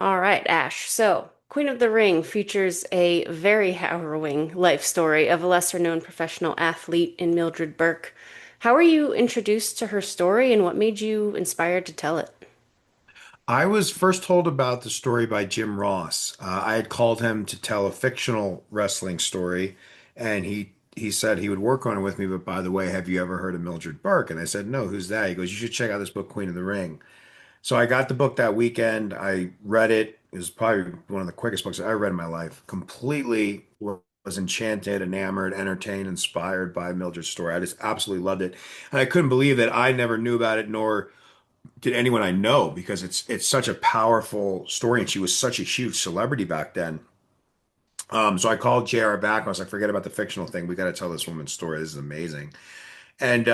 All right, Ash. So, Queen of the Ring features a very harrowing life story of a lesser known professional athlete in Mildred Burke. How were you introduced to her story and what made you inspired to tell it? I was first told about the story by Jim Ross. I had called him to tell a fictional wrestling story, and he said he would work on it with me. But by the way, have you ever heard of Mildred Burke? And I said, no, who's that? He goes, you should check out this book, Queen of the Ring. So I got the book that weekend. I read it. It was probably one of the quickest books I ever read in my life. Completely was enchanted, enamored, entertained, inspired by Mildred's story. I just absolutely loved it. And I couldn't believe that I never knew about it, nor did anyone I know, because it's such a powerful story, and she was such a huge celebrity back then. So I called JR back. I was like, forget about the fictional thing. We got to tell this woman's story. This is amazing. And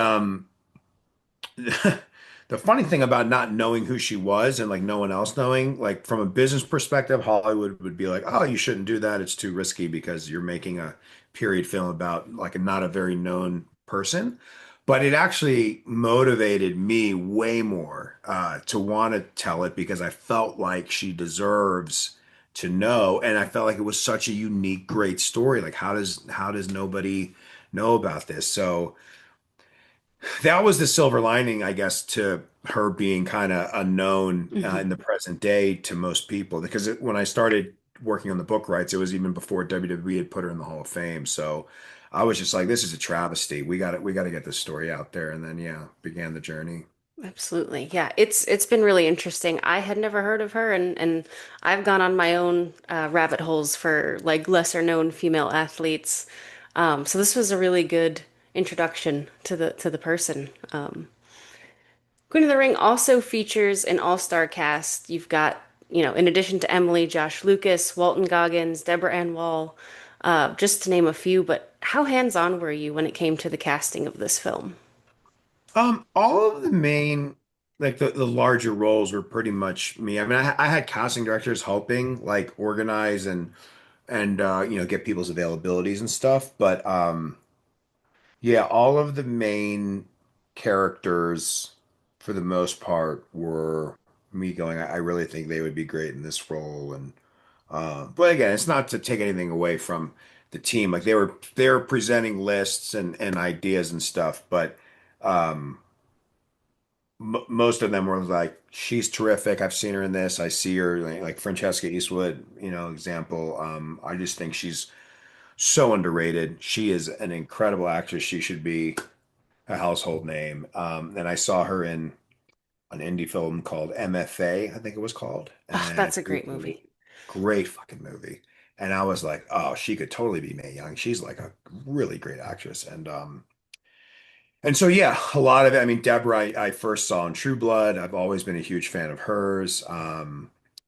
the funny thing about not knowing who she was and like no one else knowing, like from a business perspective, Hollywood would be like, oh, you shouldn't do that. It's too risky because you're making a period film about like a not a very known person. But it actually motivated me way more to want to tell it because I felt like she deserves to know, and I felt like it was such a unique, great story. Like, how does nobody know about this? So that was the silver lining, I guess, to her being kind of unknown Hmm. in the present day to most people. Because when I started working on the book rights, it was even before WWE had put her in the Hall of Fame. So I was just like, this is a travesty. We got to get this story out there. And then yeah, began the journey. Absolutely. Yeah, it's been really interesting. I had never heard of her and I've gone on my own rabbit holes for like lesser known female athletes. So this was a really good introduction to the person. Queen of the Ring also features an all-star cast. You've got, in addition to Emily, Josh Lucas, Walton Goggins, Deborah Ann Wall, just to name a few. But how hands-on were you when it came to the casting of this film? All of the main, like the larger roles were pretty much me. I mean, I had casting directors helping like organize and get people's availabilities and stuff, but yeah, all of the main characters, for the most part, were me going, I really think they would be great in this role. And but again, it's not to take anything away from the team. Like they were presenting lists and ideas and stuff, but um, m most of them were like, she's terrific. I've seen her in this. I see her like Francesca Eastwood, example. I just think she's so underrated. She is an incredible actress. She should be a household name. And I saw her in an indie film called M.F.A, I think it was called. Oh, And that's a it great was a movie. great fucking movie. And I was like, oh, she could totally be Mae Young. She's like a really great actress. And so yeah, a lot of it. I mean, Deborah, I first saw in True Blood. I've always been a huge fan of hers.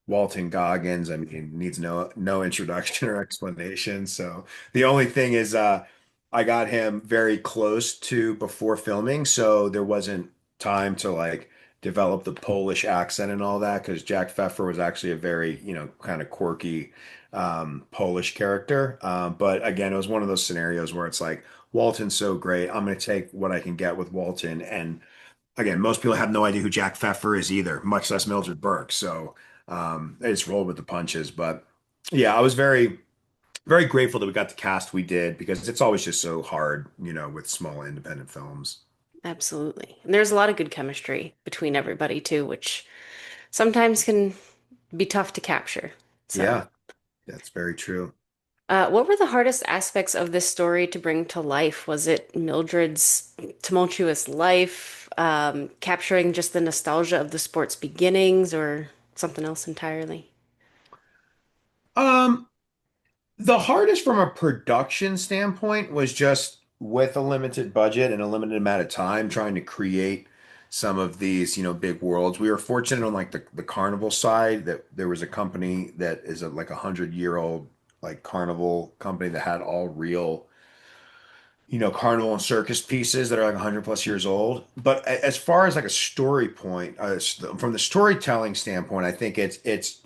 Walton Goggins, I mean, needs no introduction or explanation. So the only thing is I got him very close to before filming, so there wasn't time to like develop the Polish accent and all that because Jack Pfeffer was actually a very, kind of quirky Polish character. But again, it was one of those scenarios where it's like Walton's so great. I'm going to take what I can get with Walton. And again, most people have no idea who Jack Pfeffer is either, much less Mildred Burke. So they just rolled with the punches. But yeah, I was very, very grateful that we got the cast we did because it's always just so hard, with small independent films. Absolutely. And there's a lot of good chemistry between everybody too, which sometimes can be tough to capture. So, Yeah, that's very true. what were the hardest aspects of this story to bring to life? Was it Mildred's tumultuous life, capturing just the nostalgia of the sport's beginnings, or something else entirely? Um, the hardest from a production standpoint was just with a limited budget and a limited amount of time trying to create some of these, big worlds. We were fortunate on like the carnival side that there was a company that is like 100-year-old like carnival company that had all real, carnival and circus pieces that are like 100 plus years old. But as far as like a story point, from the storytelling standpoint, I think it's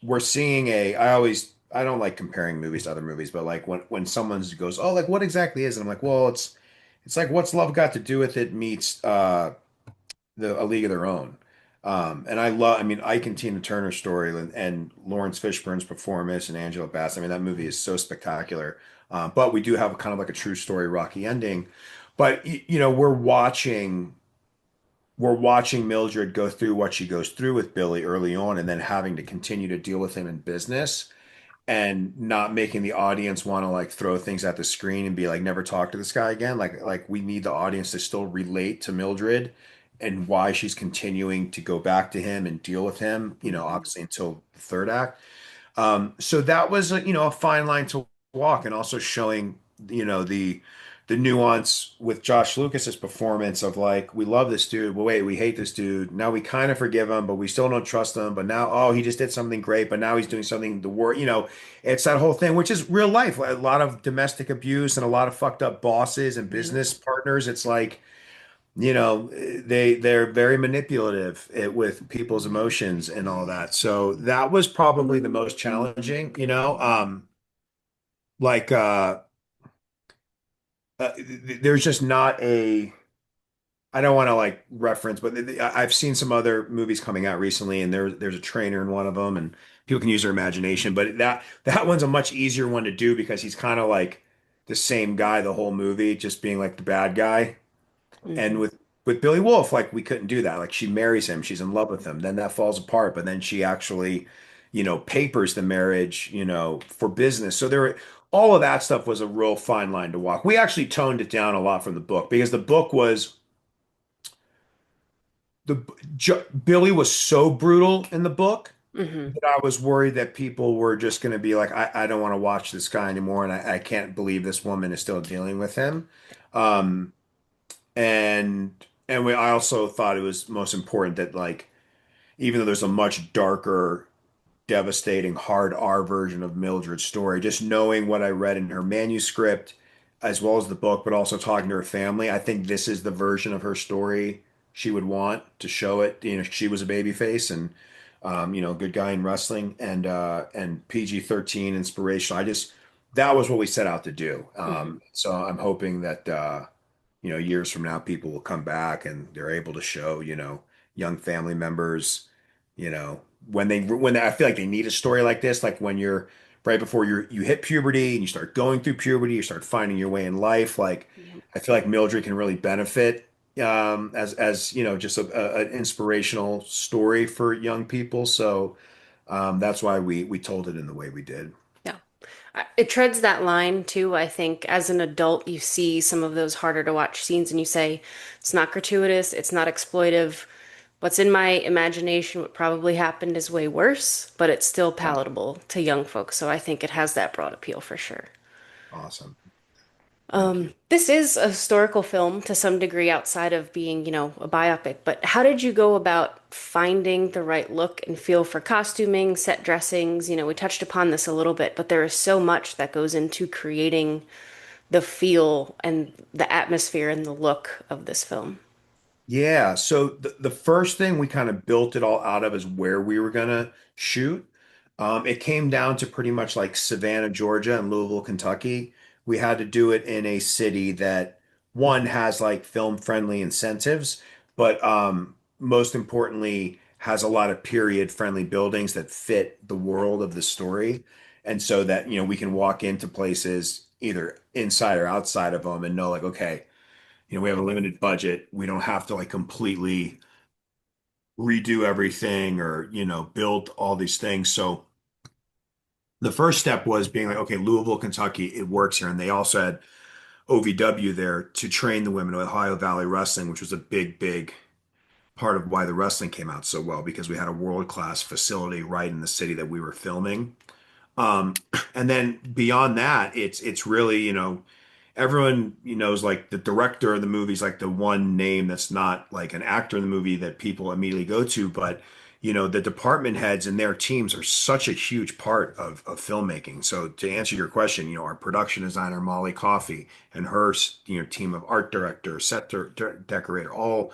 we're seeing I don't like comparing movies to other movies, but like when someone goes, oh, like what exactly is it? I'm like, well, it's like what's love got to do with it meets the A League of Their Own. And I mean, Ike and Tina Turner's story and Lawrence Fishburne's performance and Angela Bassett. I mean, that movie is so spectacular. But we do have a kind of like a true story, rocky ending. But you know, we're watching Mildred go through what she goes through with Billy early on, and then having to continue to deal with him in business and not making the audience want to like throw things at the screen and be like, never talk to this guy again. Like we need the audience to still relate to Mildred and why she's continuing to go back to him and deal with him, you know, Mhm. obviously until the third act. So that was a, you know, a fine line to walk, and also showing, you know, the nuance with Josh Lucas's performance of like, we love this dude, but wait, we hate this dude. Now we kind of forgive him, but we still don't trust him. But now, oh, he just did something great, but now he's doing something the war, you know, it's that whole thing, which is real life. A lot of domestic abuse and a lot of fucked up bosses and Yep. business partners. It's like, you know, they're very manipulative with people's emotions and all that. So that was probably the most challenging, you know. Like there's just not a I don't want to like reference, but I've seen some other movies coming out recently, and there's a trainer in one of them, and people can use their imagination. But that one's a much easier one to do because he's kind of like the same guy the whole movie, just being like the bad guy. And Hmm. with Billy Wolf, like we couldn't do that. Like she marries him, she's in love with him, then that falls apart, but then she actually, you know, papers the marriage, you know, for business. So all of that stuff was a real fine line to walk. We actually toned it down a lot from the book because the book was the Billy was so brutal in the book Hmm. that I was worried that people were just going to be like, I don't want to watch this guy anymore, and I can't believe this woman is still dealing with him. Um, and I also thought it was most important that like even though there's a much darker, devastating, hard R version of Mildred's story, just knowing what I read in her manuscript as well as the book, but also talking to her family, I think this is the version of her story she would want to show it. You know, she was a baby face and you know, good guy in wrestling and PG-13 inspiration. That was what we set out to do. Hmm. So I'm hoping that you know, years from now, people will come back and they're able to show, you know, young family members, you know, I feel like they need a story like this, like when you're right before you hit puberty and you start going through puberty, you start finding your way in life. Like Yep. I feel like Mildred can really benefit as you know, just an inspirational story for young people. So that's why we told it in the way we did. Yeah. It treads that line too. I think as an adult, you see some of those harder to watch scenes and you say, it's not gratuitous, it's not exploitive. What's in my imagination, what probably happened is way worse, but it's still Yeah. palatable to young folks. So I think it has that broad appeal for sure. Awesome. Thank you. This is a historical film to some degree outside of being, you know, a biopic, but how did you go about finding the right look and feel for costuming, set dressings? You know, we touched upon this a little bit, but there is so much that goes into creating the feel and the atmosphere and the look of this film. Yeah, so the first thing we kind of built it all out of is where we were gonna shoot. It came down to pretty much like Savannah, Georgia, and Louisville, Kentucky. We had to do it in a city that one has like film-friendly incentives, but most importantly has a lot of period-friendly buildings that fit the world of the story, and so that you know we can walk into places either inside or outside of them and know like, okay, you know, we have a limited budget. We don't have to like completely redo everything or, you know, build all these things. So the first step was being like, okay, Louisville, Kentucky, it works here. And they also had OVW there to train the women, Ohio Valley Wrestling, which was a big part of why the wrestling came out so well, because we had a world-class facility right in the city that we were filming. Um, and then beyond that, it's really, you know, everyone knows like the director of the movie is like the one name that's not like an actor in the movie that people immediately go to, but you know, the department heads and their teams are such a huge part of filmmaking. So to answer your question, you know, our production designer Molly Coffey and her, you know, team of art director, decorator, all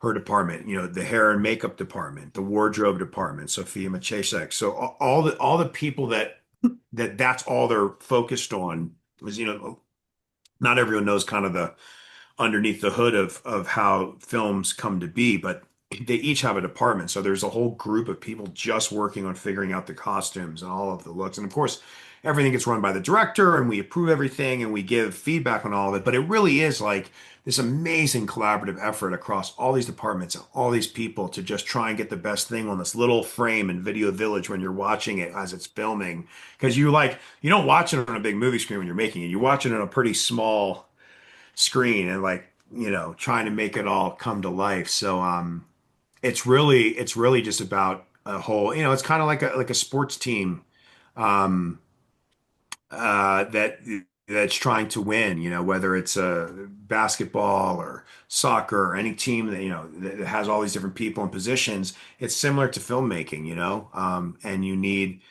her department, you know, the hair and makeup department, the wardrobe department, Sophia Machesek. So all the people that's all they're focused on was, you know, not everyone knows kind of the underneath the hood of how films come to be, but they each have a department. So there's a whole group of people just working on figuring out the costumes and all of the looks. And of course, everything gets run by the director and we approve everything and we give feedback on all of it. But it really is like this amazing collaborative effort across all these departments and all these people to just try and get the best thing on this little frame in Video Village when you're watching it as it's filming. Because you don't watch it on a big movie screen when you're making it. You watch it on a pretty small screen and like, trying to make it all come to life. So, it's really just about a whole, it's kind of like a sports team um that's trying to win, whether it's basketball or soccer or any team that has all these different people and positions. It's similar to filmmaking, and you need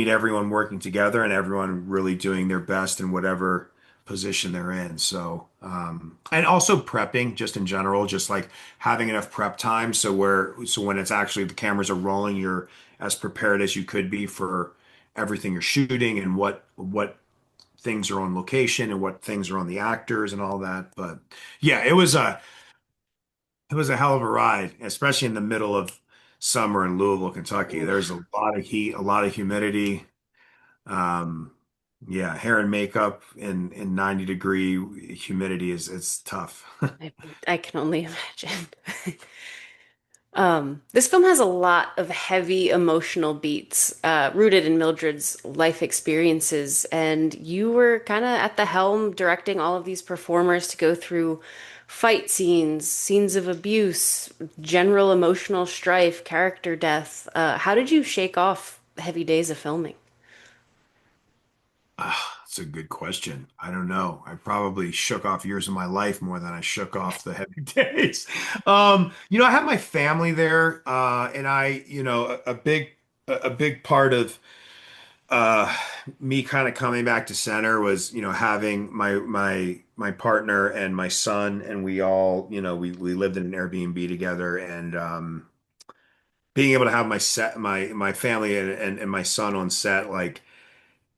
everyone working together and everyone really doing their best in whatever position they're in. So, and also prepping just in general, just like having enough prep time so when it's actually the cameras are rolling, you're as prepared as you could be for everything you're shooting and what things are on location and what things are on the actors and all that. But yeah, it was a hell of a ride, especially in the middle of summer in Louisville, Kentucky. Ooh, There's a lot of heat, a lot of humidity. Um, yeah, hair and makeup in 90-degree humidity is it's tough. I, I can only imagine. This film has a lot of heavy emotional beats, rooted in Mildred's life experiences, and you were kind of at the helm directing all of these performers to go through fight scenes, scenes of abuse, general emotional strife, character death. How did you shake off heavy days of filming? That's a good question. I don't know. I probably shook off years of my life more than I shook off the heavy days. I have my family there, and a big part of uh, me kind of coming back to center was, having my partner and my son, and we all, we lived in an Airbnb together, and being able to have my family and my son on set, like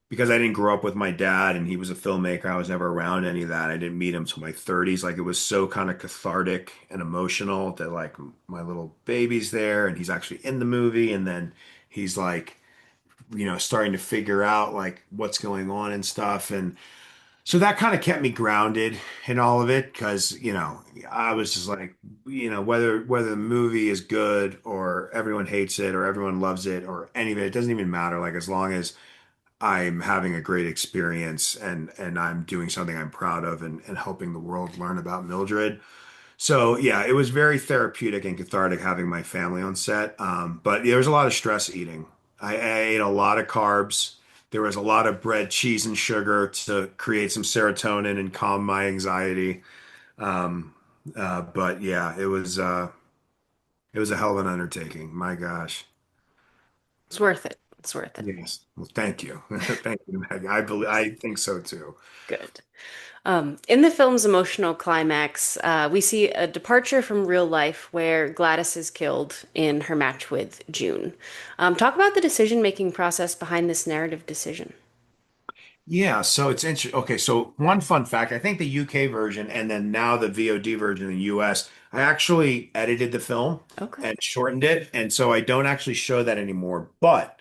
because I didn't grow up with my dad and he was a filmmaker, I was never around any of that. I didn't meet him till my 30s. Like it was so kind of cathartic and emotional that like my little baby's there and he's actually in the movie and then he's like, starting to figure out like what's going on and stuff. And so that kind of kept me grounded in all of it because, I was just like, whether the movie is good or everyone hates it or everyone loves it or any of it, it doesn't even matter. Like as long as I'm having a great experience and I'm doing something I'm proud of and helping the world learn about Mildred. So yeah, it was very therapeutic and cathartic having my family on set. But there was a lot of stress eating. I ate a lot of carbs. There was a lot of bread, cheese, and sugar to create some serotonin and calm my anxiety. Um, but yeah, it was a hell of an undertaking. My gosh. It's worth it. It's worth it. Yes. Well, thank you. Thank you, Maggie. I think so too. Good. In the film's emotional climax, we see a departure from real life where Gladys is killed in her match with June. Talk about the decision-making process behind this narrative decision. Yeah, so it's interesting. Okay, so one fun fact, I think the UK version and then now the VOD version in the US, I actually edited the film Okay. and shortened it, and so I don't actually show that anymore. But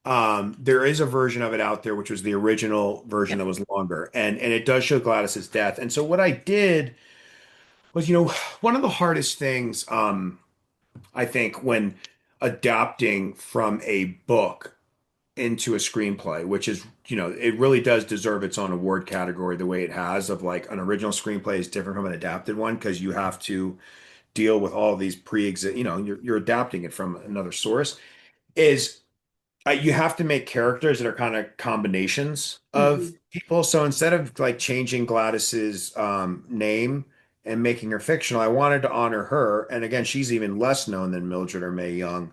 there is a version of it out there, which was the original version Yep. that was longer, and it does show Gladys's death. And so what I did was, one of the hardest things, I think, when adapting from a book into a screenplay, which is, it really does deserve its own award category the way it has of like an original screenplay is different from an adapted one because you have to deal with all these pre-exist, you're adapting it from another source, is you have to make characters that are kind of combinations of Hmm. people. So instead of like changing Gladys's name and making her fictional, I wanted to honor her. And again, she's even less known than Mildred or Mae Young.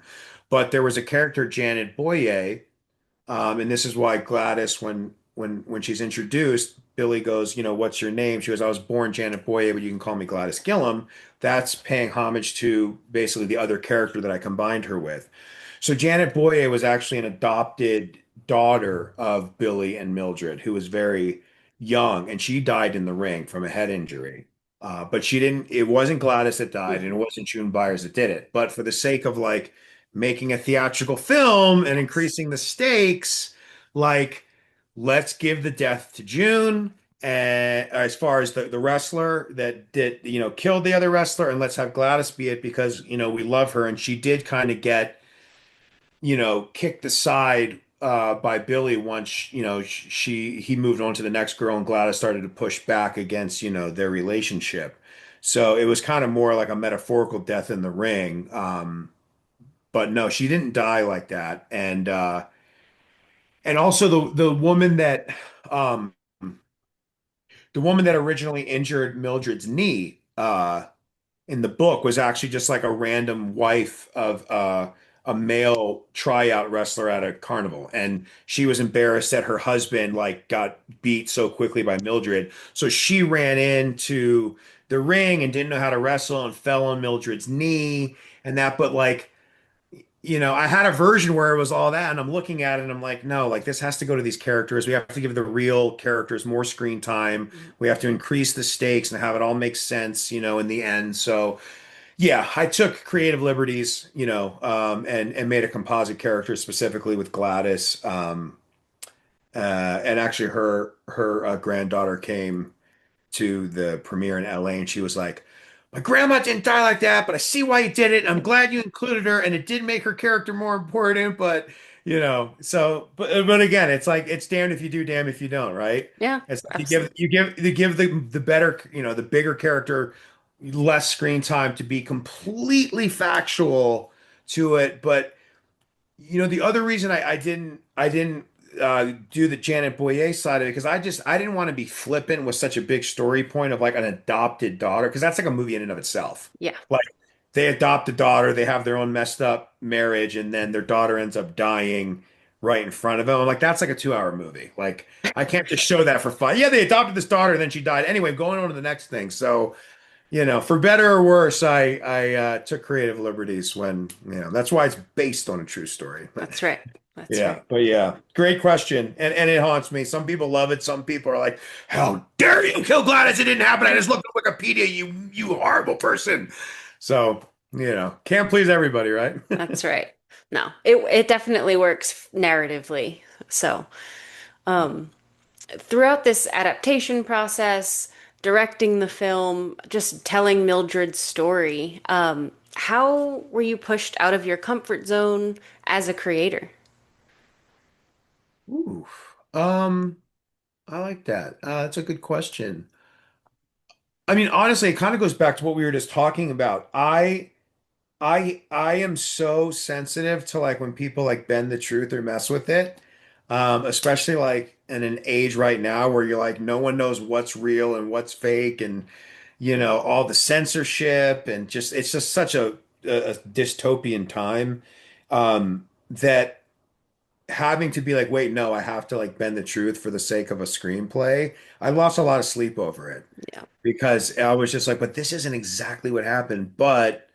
But there was a character, Janet Boyer, and this is why Gladys, when she's introduced, Billy goes, "What's your name?" She goes, "I was born Janet Boyer, but you can call me Gladys Gillum." That's paying homage to basically the other character that I combined her with. So Janet Boyer was actually an adopted daughter of Billy and Mildred, who was very young, and she died in the ring from a head injury. But she didn't, it wasn't Gladys that died and it wasn't June Byers that did it. But for the sake of like making a theatrical film and Yes. increasing the stakes, like let's give the death to June. And as far as the wrestler that did, killed the other wrestler, and let's have Gladys be it because, we love her. And she did kind of get, kicked aside by Billy once, he moved on to the next girl and Gladys started to push back against, their relationship. So it was kind of more like a metaphorical death in the ring. But no, she didn't die like that. And also um the woman that originally injured Mildred's knee in the book was actually just like a random wife of a male tryout wrestler at a carnival, and she was embarrassed that her husband like got beat so quickly by Mildred, so she ran into the ring and didn't know how to wrestle and fell on Mildred's knee and that. But like, I had a version where it was all that, and I'm looking at it and I'm like, no, like this has to go to these characters. We have to give the real characters more screen time. Mhm. We have to increase the stakes and have it all make sense, in the end. So yeah, I took creative liberties, and made a composite character specifically with Gladys. And actually, her granddaughter came to the premiere in LA, and she was like, "My grandma didn't die like that, but I see why you did it. I'm glad you included her, and it did make her character more important." But but again, it's like it's damned if you do, damned if you don't, right? Yeah, It's like absolutely. you give the better, the bigger character less screen time to be completely factual to it, but the other reason I didn't do the Janet Boyer side of it because I didn't want to be flippant with such a big story point of like an adopted daughter because that's like a movie in and of itself. Yeah, Like they adopt a daughter, they have their own messed up marriage, and then their daughter ends up dying right in front of them. I'm like, that's like a 2 hour movie. Like I can't just show that for fun. Yeah, they adopted this daughter and then she died. Anyway, going on to the next thing. So for better or worse, I took creative liberties when, that's why it's based on a true story. that's right. That's Yeah, right. but yeah, great question. And it haunts me. Some people love it. Some people are like, "How dare you kill Gladys? It didn't happen. I just looked at Wikipedia, you horrible person." So, can't please everybody, right? That's right. No, it definitely works narratively. So, um, throughout this adaptation process, directing the film, just telling Mildred's story, how were you pushed out of your comfort zone as a creator? Ooh, I like that. That's a good question. I mean, honestly, it kind of goes back to what we were just talking about. I am so sensitive to like when people like bend the truth or mess with it. Especially like in an age right now where you're like no one knows what's real and what's fake and all the censorship and just it's just such a dystopian time that having to be like, wait, no, I have to like bend the truth for the sake of a screenplay. I lost a lot of sleep over it Yeah. because I was just like, but this isn't exactly what happened. But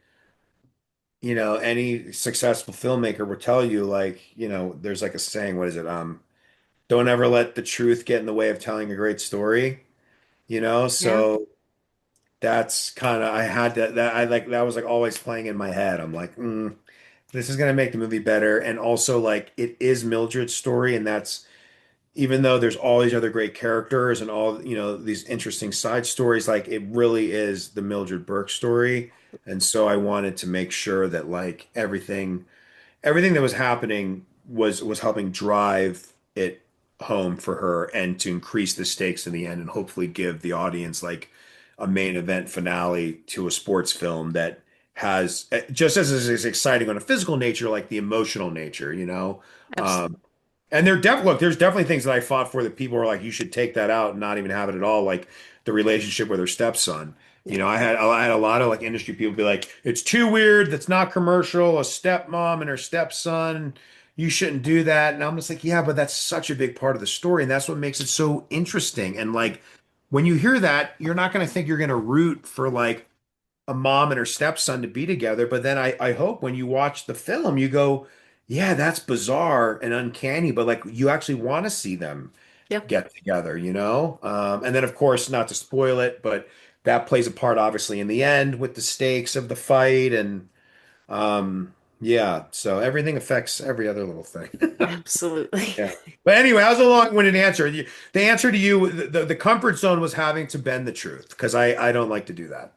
any successful filmmaker will tell you, like, there's like a saying, what is it? Don't ever let the truth get in the way of telling a great story, Yeah. So that's kind of, I had that I like, that was like always playing in my head. I'm like, this is gonna make the movie better. And also, like, it is Mildred's story, and that's even though there's all these other great characters and all, these interesting side stories, like it really is the Mildred Burke story. And so I wanted to make sure that like everything that was happening was helping drive it home for her and to increase the stakes in the end and hopefully give the audience like a main event finale to a sports film that has just as exciting on a physical nature like the emotional nature, um, Absolutely. and there's definitely things that I fought for that people were like, you should take that out and not even have it at all, like the relationship with her stepson. Yeah. I had a lot of like industry people be like, it's too weird, that's not commercial, a stepmom and her stepson, you shouldn't do that. And I'm just like, yeah, but that's such a big part of the story, and that's what makes it so interesting. And like when you hear that, you're not gonna think you're gonna root for like a mom and her stepson to be together. But then I hope when you watch the film, you go, yeah, that's bizarre and uncanny, but like you actually want to see them Yeah. get together, And then, of course, not to spoil it, but that plays a part obviously in the end with the stakes of the fight and yeah, so everything affects every other little thing. Absolutely. Yeah. But anyway, that was a long-winded answer. The answer to you, the comfort zone was having to bend the truth because I don't like to do that.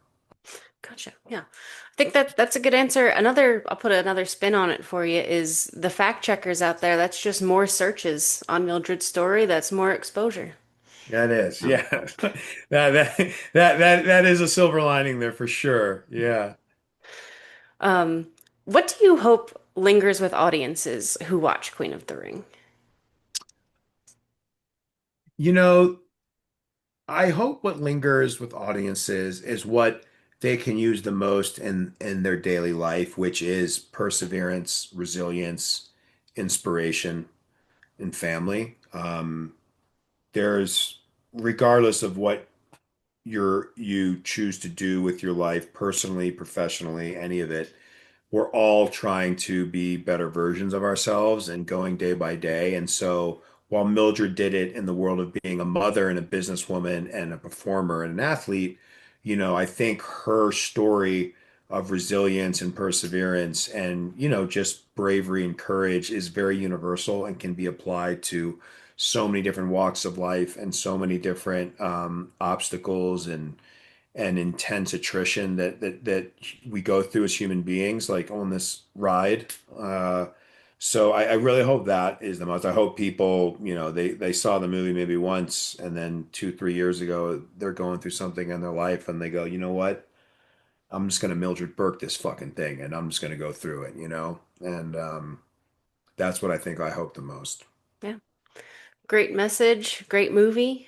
Gotcha. Yeah. I think that's a good answer. I'll put another spin on it for you, is the fact checkers out there. That's just more searches on Mildred's story. That's more exposure. That is, Um, yeah. That is a silver lining there for sure. Yeah. um, what do you hope lingers with audiences who watch Queen of the Ring? You know, I hope what lingers with audiences is what they can use the most in their daily life, which is perseverance, resilience, inspiration, and family. There's regardless of what you choose to do with your life, personally, professionally, any of it, we're all trying to be better versions of ourselves and going day by day. And so while Mildred did it in the world of being a mother and a businesswoman and a performer and an athlete, I think her story of resilience and perseverance and, just bravery and courage is very universal and can be applied to so many different walks of life and so many different obstacles and intense attrition that we go through as human beings, like on this ride. So I really hope that is the most. I hope people, they saw the movie maybe once, and then 2, 3 years ago, they're going through something in their life, and they go, you know what? I'm just gonna Mildred Burke this fucking thing, and I'm just gonna go through it. And that's what I think I hope the most. Yeah. Great message, great movie.